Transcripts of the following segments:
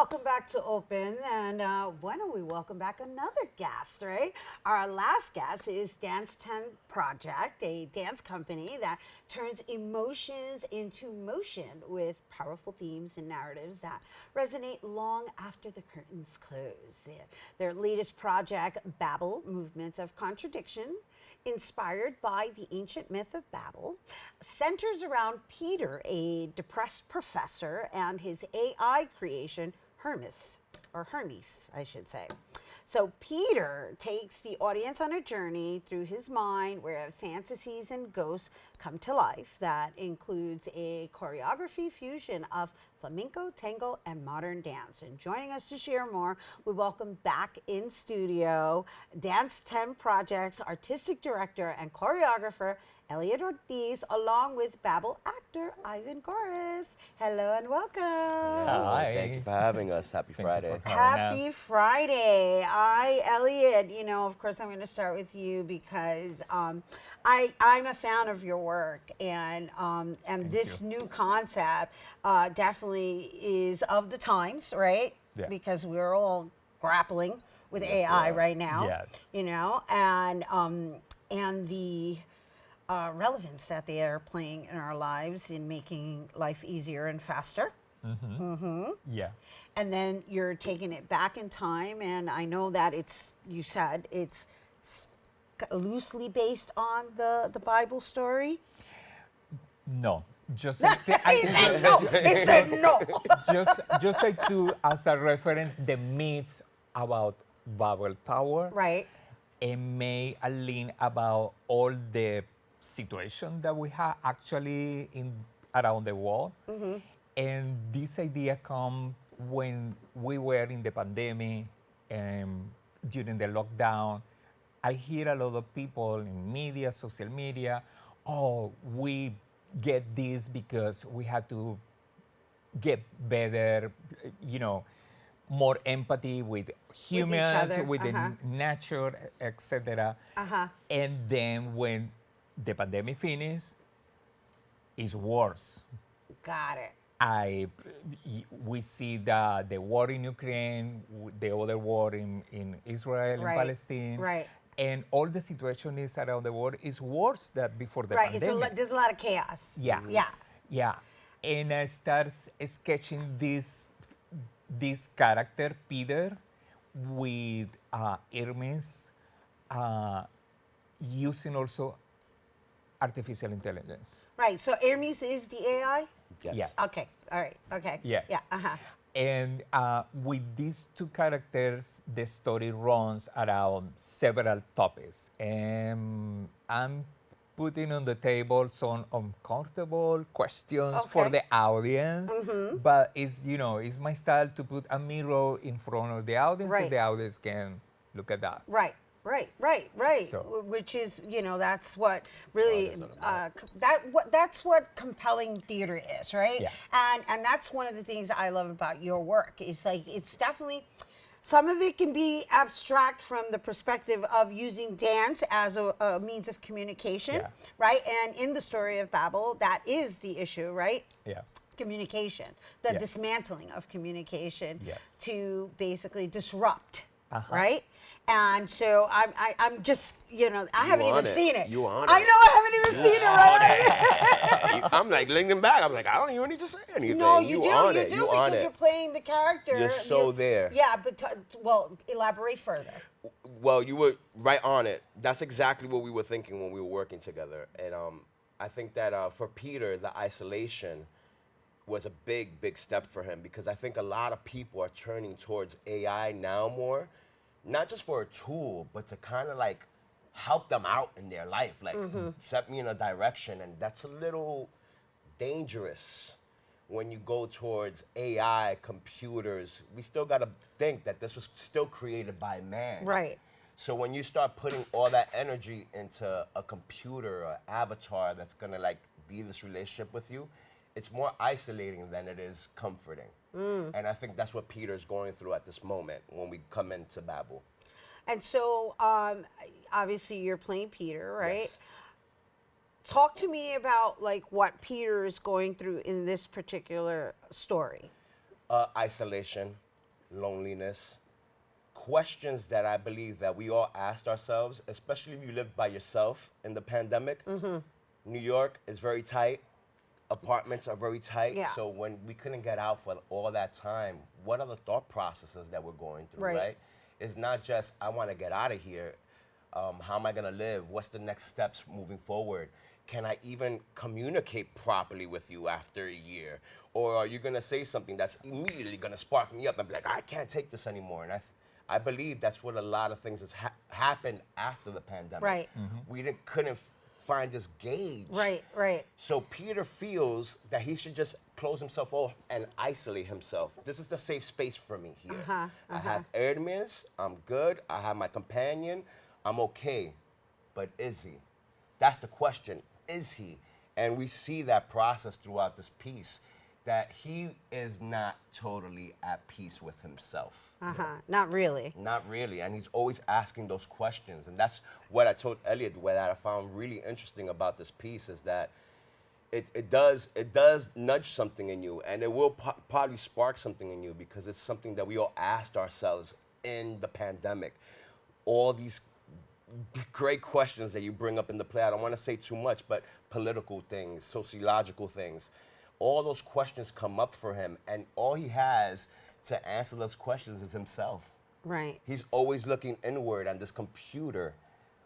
welcome back to Open, and why don't we welcome back another guest, right? Our last guest is Dance 10 Project, a dance company that turns emotions into motion with powerful themes and narratives that resonate long after the curtains close. Their latest project, Babel, Movements of Contradiction, inspired by the ancient myth of Babel, centers around Peter, a depressed professor, and his AI creation, Hermes, I should say. So Peter takes the audience on a journey through his mind where fantasies and ghosts come to life. That includes a choreography fusion of flamenco, tango, and modern dance. And joining us to share more, we welcome back in studio Dance 10 Project's artistic director and choreographer, Elliot Ortiz, along with Babel actor Ivan Goris. Hello and welcome. Hi. Thank you for having us. Happy Friday. Happy Friday. Elliot, of course I'm going to start with you because I'm a fan of your work, and this new concept definitely is of the times, right? Yeah. Because we're all grappling with AI right now. Yes. And the relevance that they are playing in our lives in making life easier and faster. Yeah. And then you're taking it back in time, and I know that you said it's loosely based on the Bible story. No. Just He said no. He said no. just like to as a reference the myth about Babel Tower. Right. And make a link about all the situation that we have actually around the world. And this idea come when we were in the pandemic and during the lockdown. I hear a lot of people in media, social media, we get this because we have to get better, more empathy with humans, other. with the nature, etc. And then when the pandemic finishes, it's worse. Got it. We see the war in Ukraine, the other war in Israel and Palestine. Right. And all the situation is around the world is worse than before the pandemic. There's a lot of chaos. Yeah. Yeah. Yeah. And I start sketching this character, Peter, with Hermes, using also artificial intelligence. Right. So Hermes is the AI? Yes. Okay. All right. Okay. Yes. Yeah. And with these two characters, the story runs around several topics. And I'm putting on the table some uncomfortable questions for the audience. But it's my style to put a mirror in front of the audience so the audience can look at that. Right. So, which is, that's what really that's what compelling theater is, right? Yeah. And that's one of the things I love about your work. Is like it's definitely some of it can be abstract from the perspective of using dance as a means of communication, right? And in the story of Babel, that is the issue, right? Yeah. Communication, the dismantling of communication to basically disrupt, right? And so I'm just, I haven't even seen it. You on it. I know I haven't even seen it, right? I'm like leaning back. I'm like, I don't even need to say anything. No, you do. On You it. do You because on it. you're playing the character. You're so there. Yeah, but elaborate further. Well, you were right on it. That's exactly what we were thinking when we were working together. And I think that for Peter, the isolation was a big, big step for him because I think a lot of people are turning towards AI now more. Not just for a tool, but to kind of like help them out in their life, like set me in a direction. And that's a little dangerous when you go towards AI, computers. We still got to think that this was still created by man. Right. So when you start putting all that energy into a computer or avatar that's going to like be this relationship with you, it's more isolating than it is comforting. And I think that's what Peter's going through at this moment when we come into Babel. And so, obviously, you're playing Peter, right? Yes. Talk to me about like what Peter is going through in this particular story. Isolation. loneliness, questions that I believe that we all asked ourselves, especially if you lived by yourself in the pandemic. New York is very tight. Apartments are very tight. Yeah. So when we couldn't get out for all that time, what are the thought processes that we're going through, Right. right? It's not just, I want to get out of here. How am I going to live? What's the next steps moving forward? Can I even communicate properly with you after a year? Or are you going to say something that's immediately going to spark me up and be like, I can't take this anymore? And I believe that's what a lot of things has happened after the pandemic. Right. We couldn't find this gauge. Right. So Peter feels that he should just close himself off and isolate himself. This is the safe space for me here. I have Hermes, I'm good. I have my companion, I'm okay. But is he? That's the question. Is he? And we see that process throughout this piece, that he is not totally at peace with himself. Not really. Not really, and he's always asking those questions. And that's what I told Elliot, what I found really interesting about this piece is that it does nudge something in you, and it will probably spark something in you, because it's something that we all asked ourselves in the pandemic. All these great questions that you bring up in the play, I don't want to say too much, but political things, sociological things, all those questions come up for him, and all he has to answer those questions is himself. Right. He's always looking inward on this computer,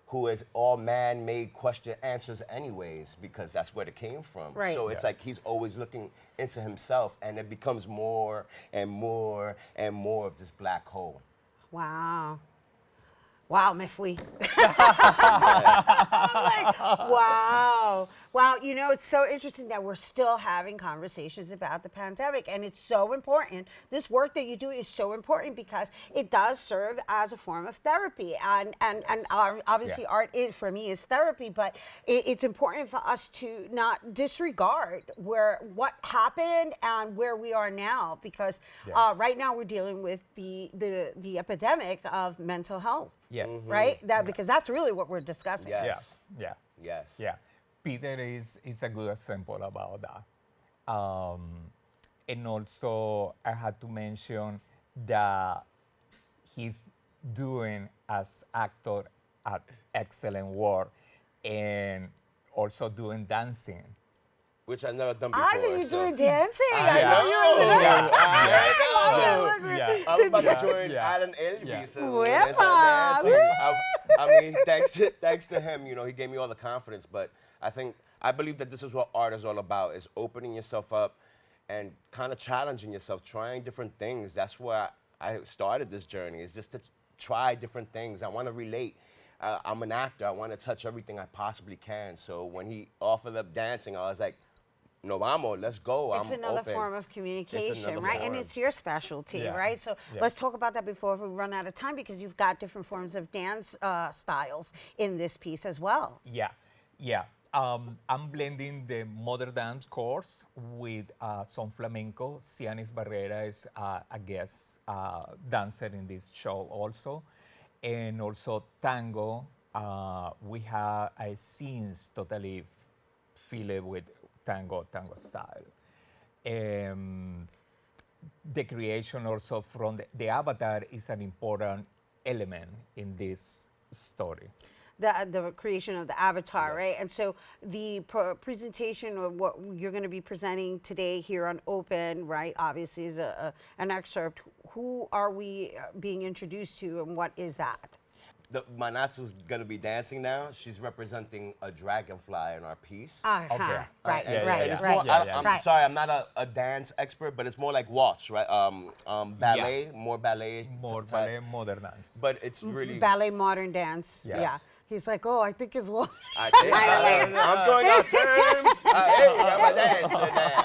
who is all man-made question answers anyways, because that's where it came from. Right. So it's like he's always looking into himself, and it becomes more and more and more of this black hole. Wow. Wow, Mifli. I'm like, wow. Wow, you know, it's so interesting that we're still having conversations about the pandemic, and it's so important. This work that you do is so important because it does serve as a form of therapy. And obviously art is, for me, is therapy, but it's important for us to not disregard what happened and where we are now, because right now we're dealing with the epidemic of mental health. Yes. Right? Because that's really what we're discussing. Yes. Yeah. Yes. Yeah. Peter is a good example about that. And also, I had to mention that he's doing as actor at excellent work, and also doing dancing. Which I've never done before. I think you're so- doing dancing. I know you was I was about to join Yeah. Alan Elvis. Yeah. And Wepa. start dancing. I mean, thanks to him, you know, he gave me all the confidence. But I believe that this is what art is all about, is opening yourself up and kind of challenging yourself, trying different things. That's where I started this journey, is just to try different things. I want to relate. I'm an actor. I want to touch everything I possibly can. So when he offered up dancing, I was like, no vamos, let's go. It's I'm another open. form of communication, another right? And form. it's your specialty, Yeah. right? So Yeah. let's talk about that before we run out of time, because you've got different forms of dance styles in this piece as well. Yeah. I'm blending the modern dance course with some flamenco. Cianis Barrera is a guest dancer in this show also. And also tango. We have scenes totally filled with tango style. The creation also from the avatar is an important element in this story. The creation of the avatar, right? And so the presentation of what you're going to be presenting today here on Open, right, obviously is an excerpt. Who are we being introduced to, and what is that? Manatsu's gonna be dancing now. She's representing a dragonfly in our piece. Okay. Right, And Yeah, right, it's right. more, I'm Right. sorry, I'm not a dance expert, but it's more like waltz, right? Ballet, more ballet. More type. ballet, modern dance. But it's really. Ballet, modern dance. Yes. Yeah. He's like, oh, I think his well. I'm throwing out terms. Hey, I'm a dancer now.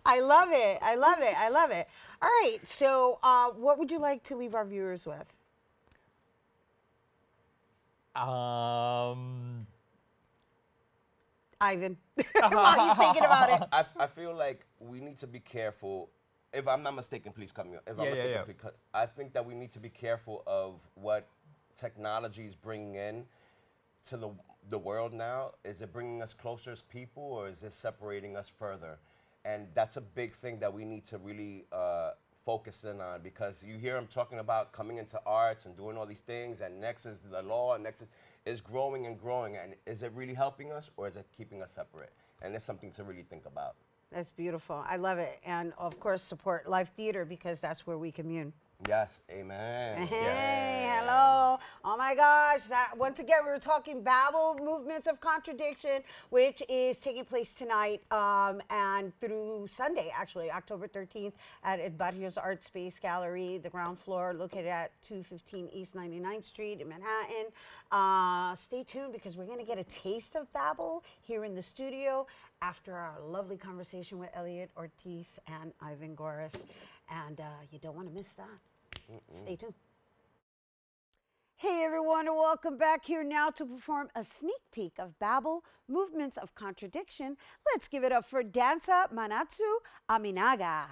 I love it. I love it. I love it. All right. So, what would you like to leave our viewers with? Ivan, while he's thinking about it. I feel like we need to be careful. If I'm not mistaken, please cut me off. If I'm Yeah, mistaken, yeah. please cut. I think that we need to be careful of what technology is bringing in to the world now. Is it bringing us closer as people, or is it separating us further? And that's a big thing that we need to really focus in on, because you hear him talking about coming into arts and doing all these things, and next is the law, and next is growing and growing. And is it really helping us, or is it keeping us separate? And it's something to really think about. That's beautiful. I love it. And of course, support live theater because that's where we commune. Yes, amen. Hey, hello. Oh my gosh. That once again, we were talking Babel Movements of Contradiction, which is taking place tonight and through Sunday, actually, October 13th at Barrios Art Space Gallery, the ground floor, located at 215 East 99th Street in Manhattan. Stay tuned because we're going to get a taste of Babel here in the studio after our lovely conversation with Elliot Ortiz and Ivan Goris. And you don't want to miss that. Stay tuned. Hey everyone, and welcome back here now to perform a sneak peek of Babel Movements of Contradiction. Let's give it up for dancer Manatsu Aminaga.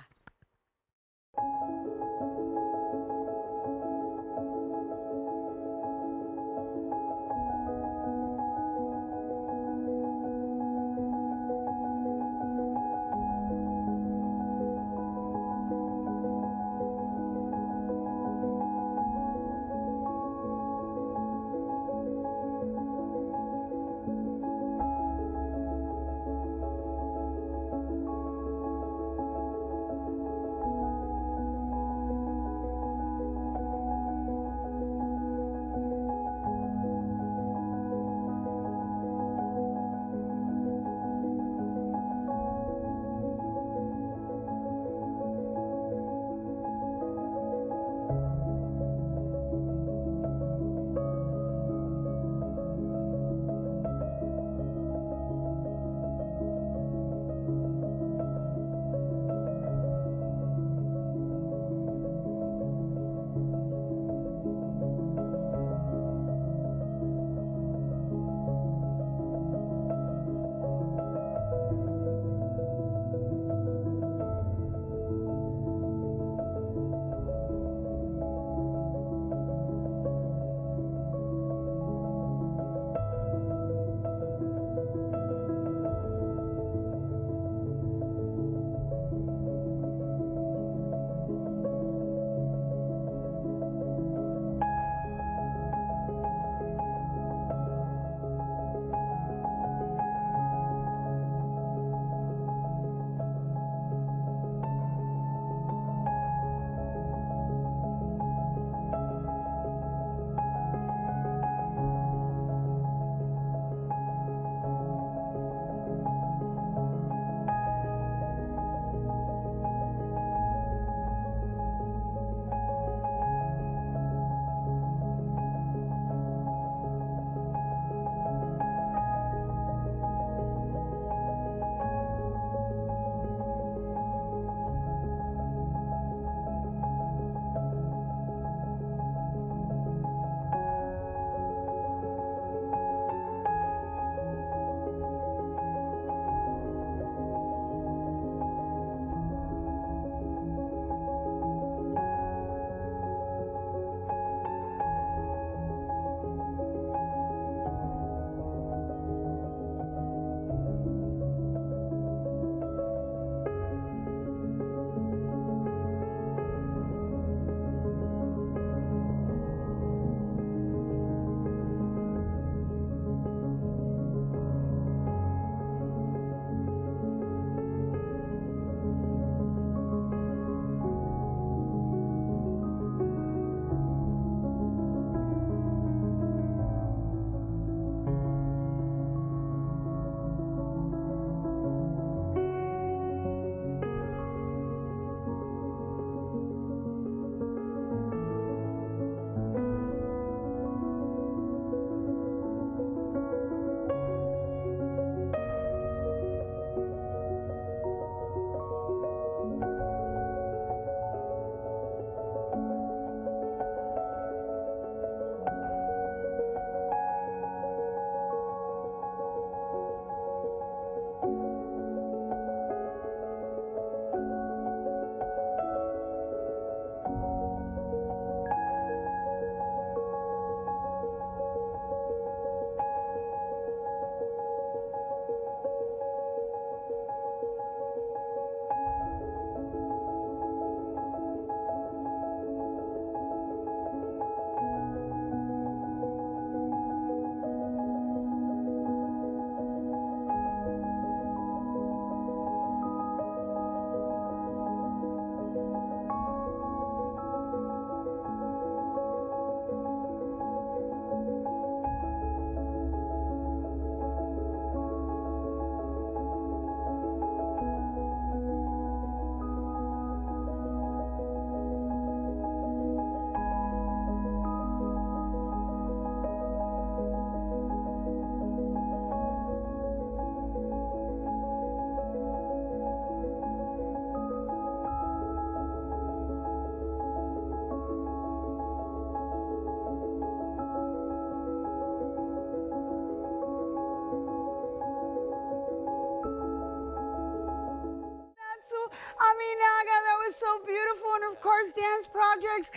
Naga. That was so beautiful. And of course, Dance Projects,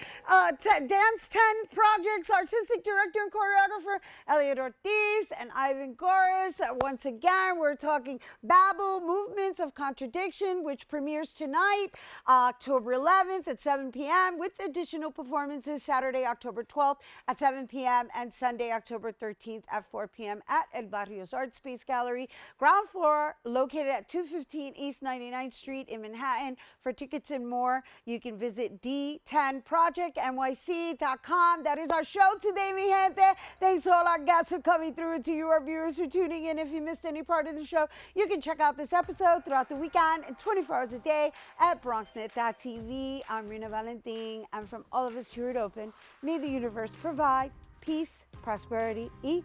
Dance 10 Projects, Artistic Director and Choreographer Elliot Ortiz and Ivan Goris. Once again, we're talking Babel, Movements of Contradiction, which premieres tonight, October 11th at 7 p.m. with additional performances Saturday, October 12th at 7 p.m. and Sunday, October 13th at 4 p.m. at El Barrios Art Space Gallery, ground floor, located at 215 East 99th Street in Manhattan. For tickets and more, you can visit d10projectnyc.com. That is our show today, mi gente. Thanks to all our guests for coming through and to you, our viewers, for tuning in. If you missed any part of the show, you can check out this episode throughout the weekend and 24 hours a day at BronxNet.tv. I'm Rina Valentin, and from all of us here at Open, may the universe provide peace, prosperity, y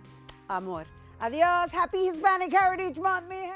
amor. Adios. Happy Hispanic Heritage Month, mi gente.